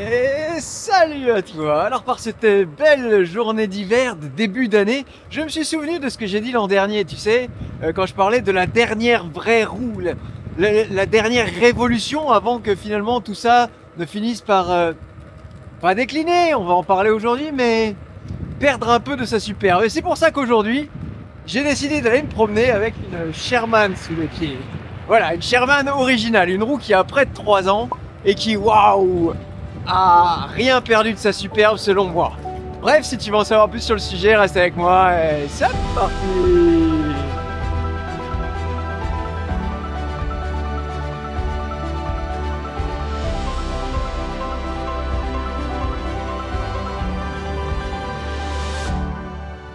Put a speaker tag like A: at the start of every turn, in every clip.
A: Et salut à toi! Alors par cette belle journée d'hiver de début d'année, je me suis souvenu de ce que j'ai dit l'an dernier, tu sais, quand je parlais de la dernière vraie roue, la dernière révolution avant que finalement tout ça ne finisse par, pas décliner, on va en parler aujourd'hui, mais perdre un peu de sa superbe. Et c'est pour ça qu'aujourd'hui, j'ai décidé d'aller me promener avec une Sherman sous les pieds. Voilà, une Sherman originale, une roue qui a près de 3 ans et qui, waouh, a rien perdu de sa superbe selon moi. Bref, si tu veux en savoir plus sur le sujet, reste avec moi et c'est parti.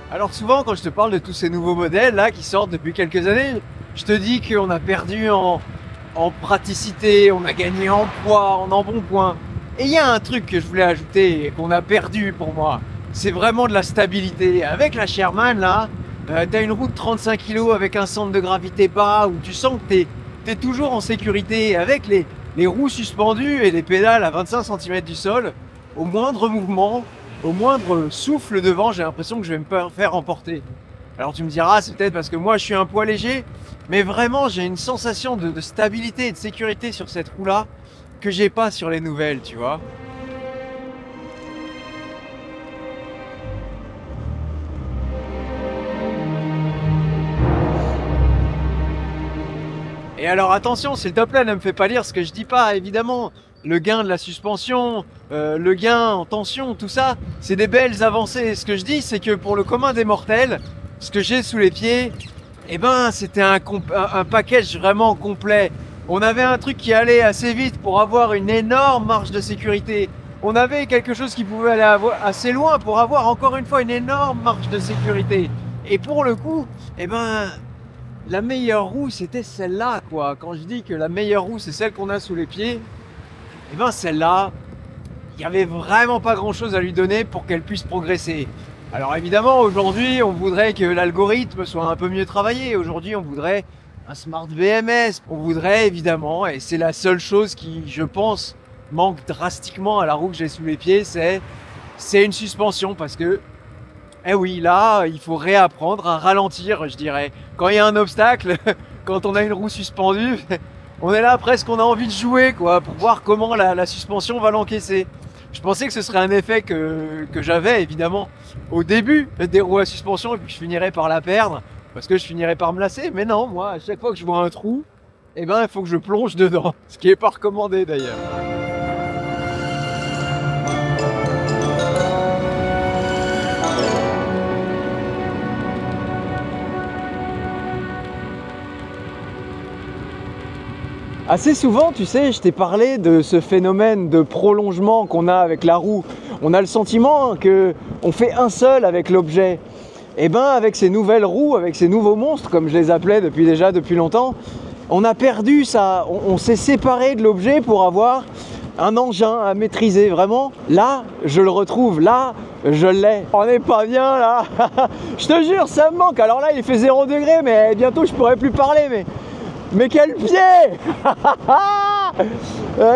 A: Alors souvent quand je te parle de tous ces nouveaux modèles là qui sortent depuis quelques années, je te dis qu'on a perdu en praticité, on a gagné en poids, en embonpoint. Et il y a un truc que je voulais ajouter et qu'on a perdu pour moi, c'est vraiment de la stabilité. Avec la Sherman là, t'as une roue de 35 kg avec un centre de gravité bas où tu sens que t'es toujours en sécurité. Avec les roues suspendues et les pédales à 25 cm du sol, au moindre mouvement, au moindre souffle de vent, j'ai l'impression que je vais me faire emporter. Alors tu me diras, c'est peut-être parce que moi je suis un poids léger, mais vraiment j'ai une sensation de stabilité et de sécurité sur cette roue là que j'ai pas sur les nouvelles, tu vois. Et alors attention, s'il te plaît, ne me fais pas lire ce que je dis pas, évidemment. Le gain de la suspension, le gain en tension, tout ça, c'est des belles avancées. Ce que je dis, c'est que pour le commun des mortels, ce que j'ai sous les pieds, eh ben, c'était un package vraiment complet. On avait un truc qui allait assez vite pour avoir une énorme marge de sécurité. On avait quelque chose qui pouvait aller assez loin pour avoir encore une fois une énorme marge de sécurité. Et pour le coup, eh ben, la meilleure roue, c'était celle-là, quoi. Quand je dis que la meilleure roue, c'est celle qu'on a sous les pieds, eh ben celle-là, il n'y avait vraiment pas grand-chose à lui donner pour qu'elle puisse progresser. Alors évidemment, aujourd'hui, on voudrait que l'algorithme soit un peu mieux travaillé. Aujourd'hui, on voudrait un Smart BMS. On voudrait évidemment, et c'est la seule chose qui, je pense, manque drastiquement à la roue que j'ai sous les pieds, c'est une suspension. Parce que, eh oui, là, il faut réapprendre à ralentir, je dirais. Quand il y a un obstacle, quand on a une roue suspendue, on est là presque, on a envie de jouer, quoi, pour voir comment la suspension va l'encaisser. Je pensais que ce serait un effet que j'avais évidemment au début des roues à suspension et puis je finirais par la perdre parce que je finirais par me lasser. Mais non, moi, à chaque fois que je vois un trou, eh ben, il faut que je plonge dedans, ce qui n'est pas recommandé d'ailleurs. Assez souvent, tu sais, je t'ai parlé de ce phénomène de prolongement qu'on a avec la roue. On a le sentiment qu'on fait un seul avec l'objet. Et ben avec ces nouvelles roues, avec ces nouveaux monstres, comme je les appelais depuis longtemps, on a perdu ça, on s'est séparé de l'objet pour avoir un engin à maîtriser. Vraiment, là, je le retrouve, là, je l'ai. On n'est pas bien là. Je te jure, ça me manque. Alors là, il fait 0 degré, mais bientôt je pourrai plus parler, mais quel pied.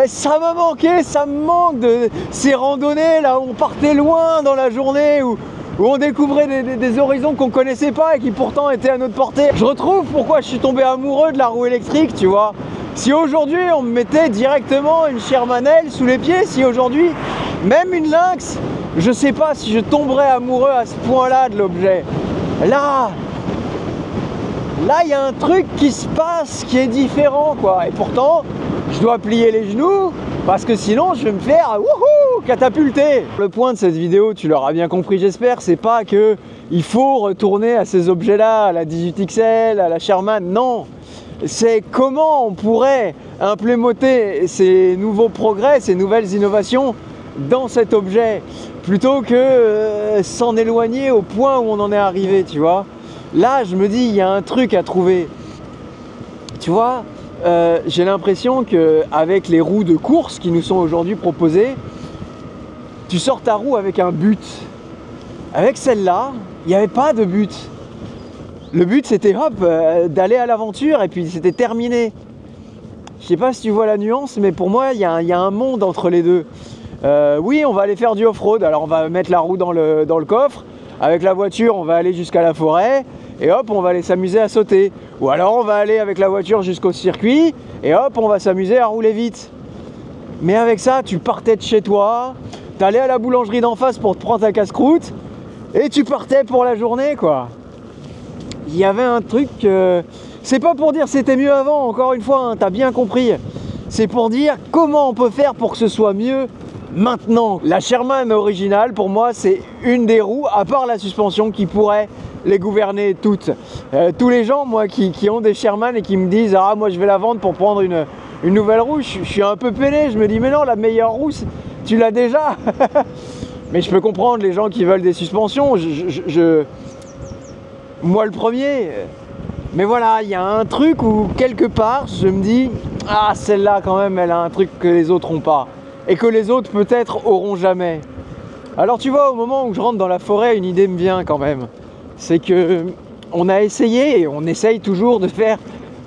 A: Ça m'a manqué, ça me manque de ces randonnées là où on partait loin dans la journée, où on découvrait des horizons qu'on connaissait pas et qui pourtant étaient à notre portée. Je retrouve pourquoi je suis tombé amoureux de la roue électrique, tu vois. Si aujourd'hui on me mettait directement une Sherman L sous les pieds, si aujourd'hui même une Lynx, je sais pas si je tomberais amoureux à ce point-là de l'objet. Là, il y a un truc qui se passe qui est différent, quoi. Et pourtant, je dois plier les genoux parce que sinon, je vais me faire catapulter. Le point de cette vidéo, tu l'auras bien compris, j'espère, c'est pas que il faut retourner à ces objets-là, à la 18XL, à la Sherman. Non, c'est comment on pourrait implémenter ces nouveaux progrès, ces nouvelles innovations dans cet objet, plutôt que s'en éloigner au point où on en est arrivé, tu vois. Là, je me dis, il y a un truc à trouver. Tu vois, j'ai l'impression qu'avec les roues de course qui nous sont aujourd'hui proposées, tu sors ta roue avec un but. Avec celle-là, il n'y avait pas de but. Le but, c'était hop, d'aller à l'aventure et puis c'était terminé. Je sais pas si tu vois la nuance, mais pour moi, il y a un monde entre les deux. Oui, on va aller faire du off-road. Alors on va mettre la roue dans le coffre. Avec la voiture, on va aller jusqu'à la forêt. Et hop, on va aller s'amuser à sauter. Ou alors on va aller avec la voiture jusqu'au circuit. Et hop, on va s'amuser à rouler vite. Mais avec ça, tu partais de chez toi. T'allais à la boulangerie d'en face pour te prendre ta casse-croûte. Et tu partais pour la journée, quoi. Il y avait un truc... c'est pas pour dire c'était mieux avant, encore une fois, hein, t'as bien compris. C'est pour dire comment on peut faire pour que ce soit mieux maintenant. La Sherman originale, pour moi, c'est une des roues, à part la suspension, qui pourrait les gouverner toutes. Tous les gens, moi, qui ont des Sherman et qui me disent « Ah, moi, je vais la vendre pour prendre une nouvelle roue », je suis un peu peiné. Je me dis « Mais non, la meilleure roue, tu l'as déjà !» Mais je peux comprendre les gens qui veulent des suspensions. Moi, le premier. Mais voilà, il y a un truc où, quelque part, je me dis « Ah, celle-là, quand même, elle a un truc que les autres n'ont pas. » Et que les autres, peut-être, auront jamais. Alors, tu vois, au moment où je rentre dans la forêt, une idée me vient quand même. C'est que on a essayé, et on essaye toujours de faire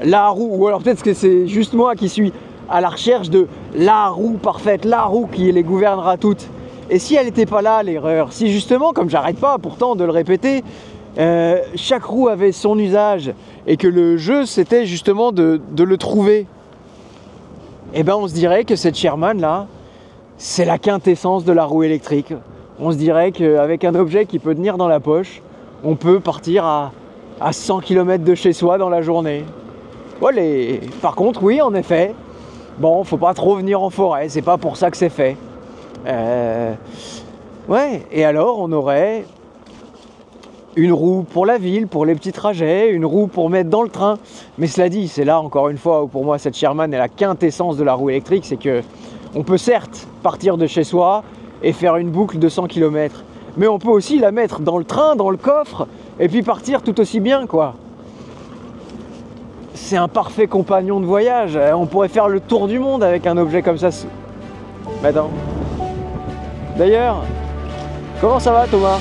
A: la roue. Ou alors peut-être que c'est juste moi qui suis à la recherche de la roue parfaite, la roue qui les gouvernera toutes. Et si elle n'était pas là, l'erreur, si justement, comme j'arrête pas pourtant de le répéter, chaque roue avait son usage et que le jeu c'était justement de le trouver, et ben on se dirait que cette Sherman là, c'est la quintessence de la roue électrique. On se dirait qu'avec un objet qui peut tenir dans la poche, on peut partir à 100 km de chez soi dans la journée. Voilà. Par contre, oui, en effet, bon, faut pas trop venir en forêt, c'est pas pour ça que c'est fait. Ouais, et alors on aurait une roue pour la ville, pour les petits trajets, une roue pour mettre dans le train. Mais cela dit, c'est là encore une fois où pour moi cette Sherman est la quintessence de la roue électrique, c'est que on peut certes partir de chez soi et faire une boucle de 100 km, mais on peut aussi la mettre dans le train, dans le coffre, et puis partir tout aussi bien, quoi. C'est un parfait compagnon de voyage. On pourrait faire le tour du monde avec un objet comme ça. Mais attends. D'ailleurs, comment ça va, Thomas ?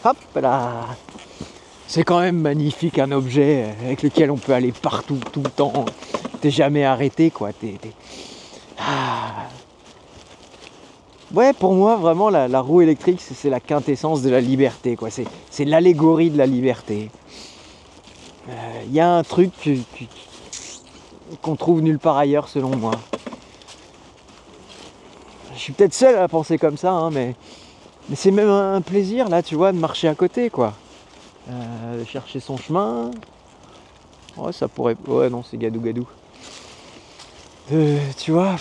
A: Hop là. C'est quand même magnifique, un objet avec lequel on peut aller partout, tout le temps. T'es jamais arrêté, quoi. Ah. Ouais, pour moi, vraiment, la roue électrique, c'est la quintessence de la liberté, quoi. C'est l'allégorie de la liberté. Il y a un truc qu'on trouve nulle part ailleurs, selon moi. Je suis peut-être seul à penser comme ça, hein, mais c'est même un plaisir, là, tu vois, de marcher à côté, quoi. De chercher son chemin. Ouais, ça pourrait... Ouais, non, c'est gadou-gadou. Tu vois...